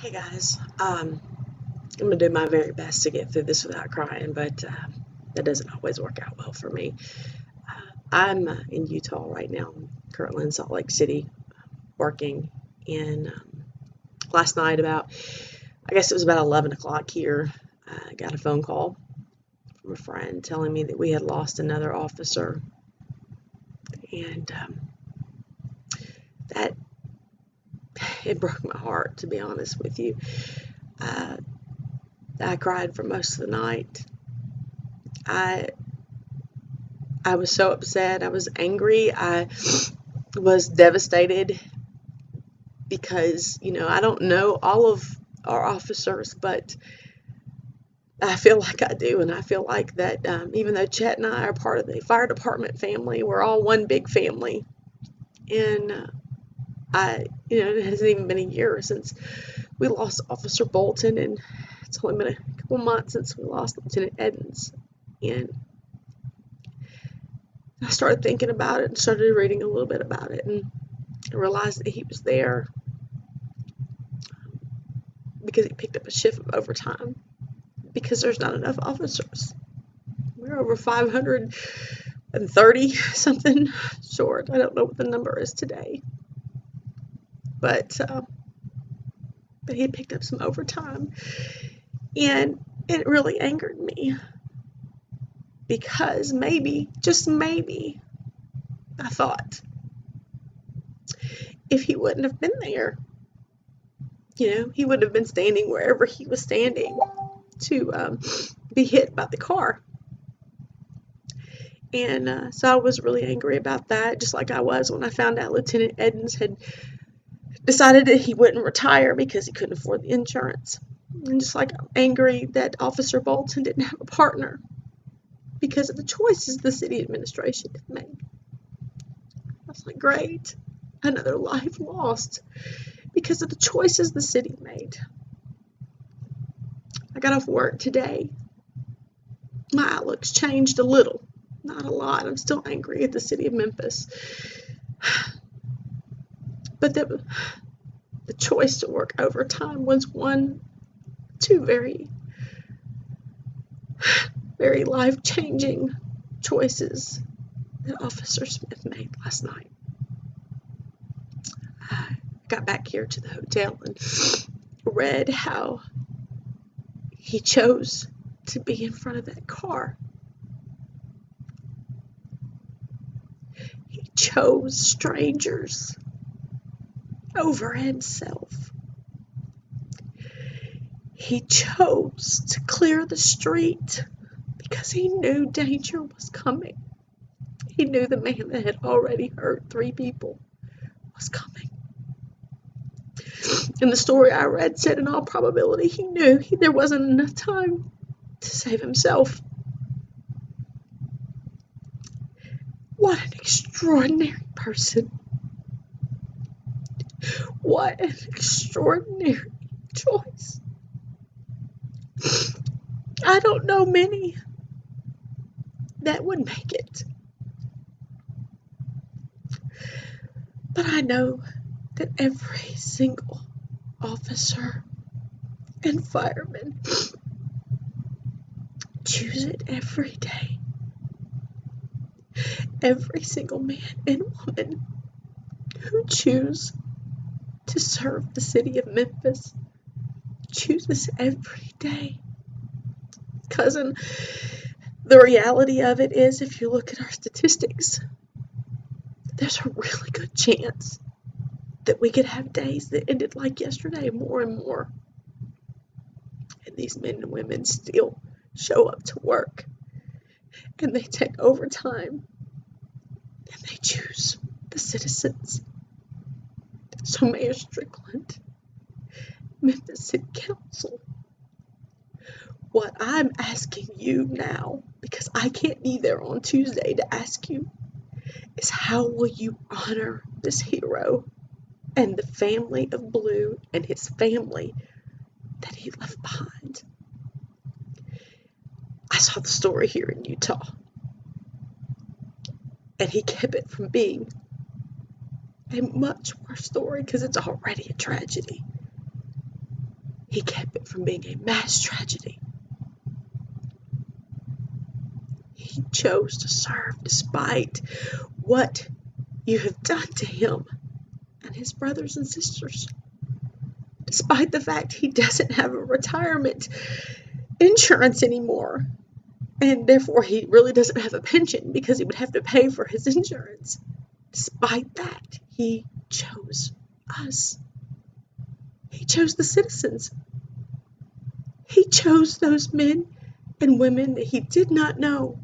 Hey guys, I'm gonna do my very best to get through this without crying, but that doesn't always work out well for me. I'm in Utah right now, currently in Salt Lake City, working. And last night, I guess it was about 11 o'clock here, I got a phone call from a friend telling me that we had lost another officer, and that it broke my heart, to be honest with you. Uh, I cried for most of the night. I I was so upset. I was angry. I was devastated because, I don't know all of our officers, but I feel like I do. And I feel like that even though Chet and I are part of the fire department family, we're all one big family. And it hasn't even been a year since we lost Officer Bolton, and it's only been a couple months since we lost Lieutenant Edens. And I started thinking about it and started reading a little bit about it, and I realized that he was there because he picked up a shift of overtime because there's not enough officers. We're over 530 something short. I don't know what the number is today, but he picked up some overtime, and it really angered me because maybe, just maybe, I thought if he wouldn't have been there, he would have been standing wherever he was standing to be hit by the car. And so I was really angry about that, just like I was when I found out Lieutenant Edens had decided that he wouldn't retire because he couldn't afford the insurance. And just like I'm angry that Officer Bolton didn't have a partner because of the choices the city administration had made. I was like, great, another life lost because of the choices the city made. I got off work today. My outlook's changed a little, not a lot. I'm still angry at the city of Memphis. But the choice to work overtime was two very, very life-changing choices that Officer Smith made last night. I got back here to the hotel and read how he chose to be in front of that car. He chose strangers over himself. He chose to clear the street because he knew danger was coming. He knew the man that had already hurt 3 people was coming. And the story I read said in all probability he knew there wasn't enough time to save himself. What an extraordinary person. What an extraordinary choice. I don't know many that would make it. But I know that every single officer and fireman choose it every day. Every single man and woman who choose to serve the city of Memphis chooses every day. Cousin, the reality of it is, if you look at our statistics, there's a really good chance that we could have days that ended like yesterday, more and more. And these men and women still show up to work, and they take overtime, and they choose the citizens. So Mayor Strickland, Memphis City Council, what I'm asking you now, because I can't be there on Tuesday to ask you, is how will you honor this hero and the family of Blue and his family that he left behind? I saw the story here in Utah, and he kept it from being a much worse story because it's already a tragedy. He kept it from being a mass tragedy. He chose to serve despite what you have done to him and his brothers and sisters. Despite the fact he doesn't have a retirement insurance anymore. And therefore he really doesn't have a pension because he would have to pay for his insurance. Despite that, he chose us. He chose the citizens. He chose those men and women that he did not know.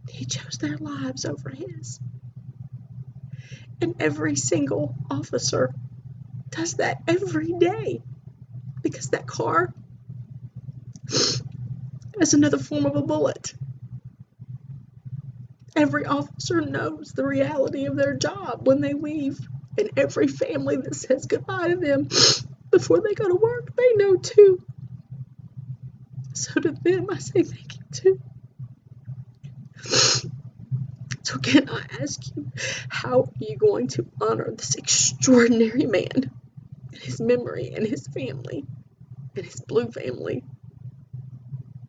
He chose their lives over his. And every single officer does that every day, because that car is another form of a bullet. Every officer knows the reality of their job when they leave, and every family that says goodbye to them before they go to work, they know too. So to them, I say thank you too. So again, I ask you, how are you going to honor this extraordinary man and his memory and his family and his blue family?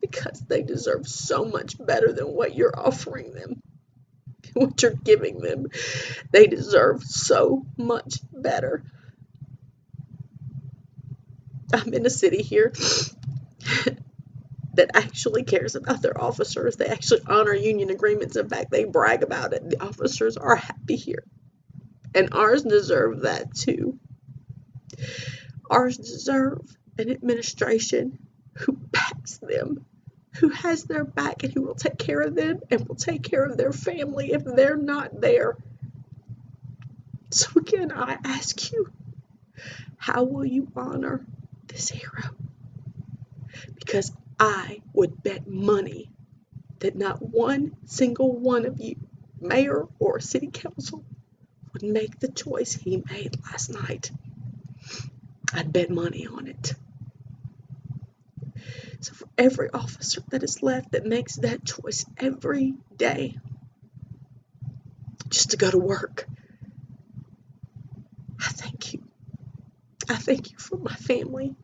Because they deserve so much better than what you're offering them, what you're giving them. They deserve so much better. I'm in a city here that actually cares about their officers. They actually honor union agreements. In fact, they brag about it. The officers are happy here. And ours deserve that too. Ours deserve an administration who backs them, who has their back, and who will take care of them and will take care of their family if they're not there. So again, I ask you, how will you honor this hero? Because I would bet money that not one single one of you, mayor or city council, would make the choice he made last night. I'd bet money on it. So for every officer that is left that makes that choice every day, just to go to work, I thank you. I thank you for my family,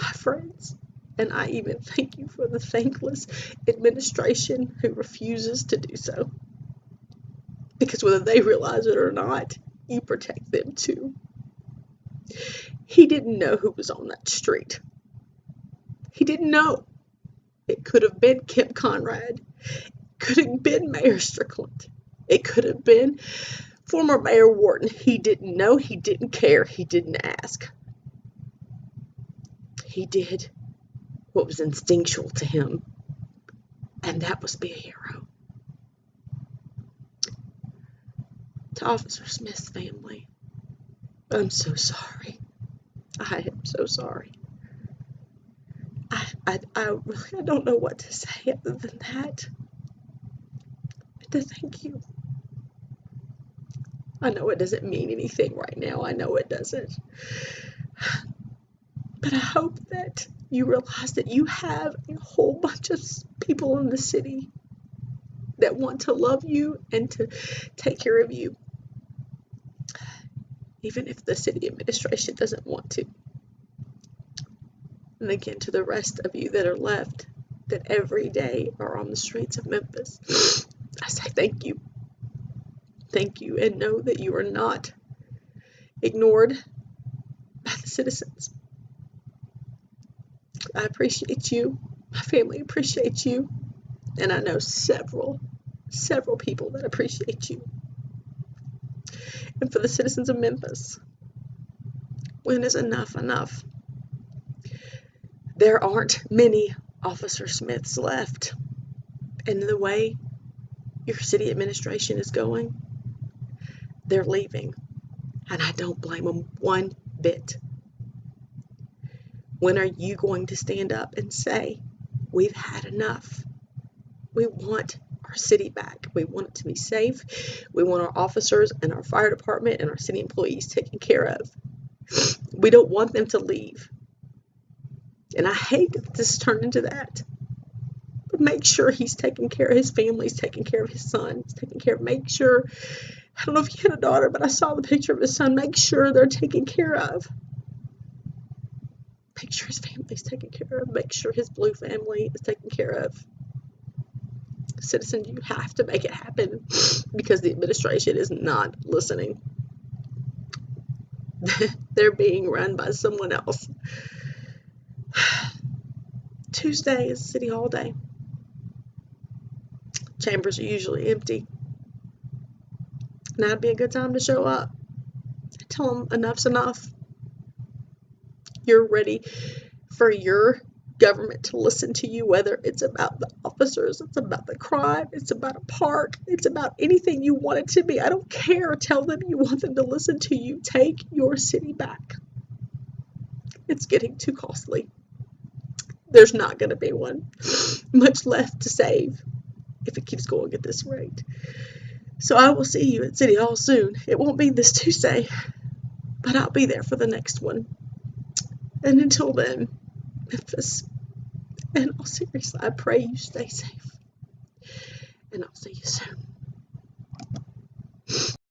my friends, and I even thank you for the thankless administration who refuses to do so. Because whether they realize it or not, you protect them too. He didn't know who was on that street. He didn't know. It could have been Kemp Conrad. It could have been Mayor Strickland. It could have been former Mayor Wharton. He didn't know. He didn't care. He didn't ask. He did what was instinctual to him, and that was be a hero. To Officer Smith's family, I'm so sorry. I am so sorry. I really don't know what to say other than that. And to thank you. I know it doesn't mean anything right now. I know it doesn't. But I hope that you realize that you have a whole bunch of people in the city that want to love you and to take care of you, even if the city administration doesn't want to. And again, to the rest of you that are left, that every day are on the streets of Memphis, I say thank you. Thank you, and know that you are not ignored by the citizens. I appreciate you. My family appreciates you. And I know several people that appreciate you. And for the citizens of Memphis, when is enough enough? There aren't many Officer Smiths left. And the way your city administration is going, they're leaving. And I don't blame them one bit. When are you going to stand up and say, we've had enough? We want our city back. We want it to be safe. We want our officers and our fire department and our city employees taken care of. We don't want them to leave. And I hate that this turned into that. But make sure he's taking care of his family, he's taking care of his son, he's taking care of, make sure, I don't know if he had a daughter, but I saw the picture of his son, make sure they're taken care of. Make sure his family's taken care of. Make sure his blue family is taken care of. Citizen, you have to make it happen because the administration is not listening. They're being run by someone else. Tuesday is City Hall Day. Chambers are usually empty. Now would be a good time to show up. Tell them enough's enough. You're ready for your government to listen to you, whether it's about the officers, it's about the crime, it's about a park, it's about anything you want it to be. I don't care. Tell them you want them to listen to you. Take your city back. It's getting too costly. There's not going to be much left to save if it keeps going at this rate. So I will see you at City Hall soon. It won't be this Tuesday, but I'll be there for the next one. And until then, Memphis, in all seriousness, I pray you stay safe. And I'll see you soon.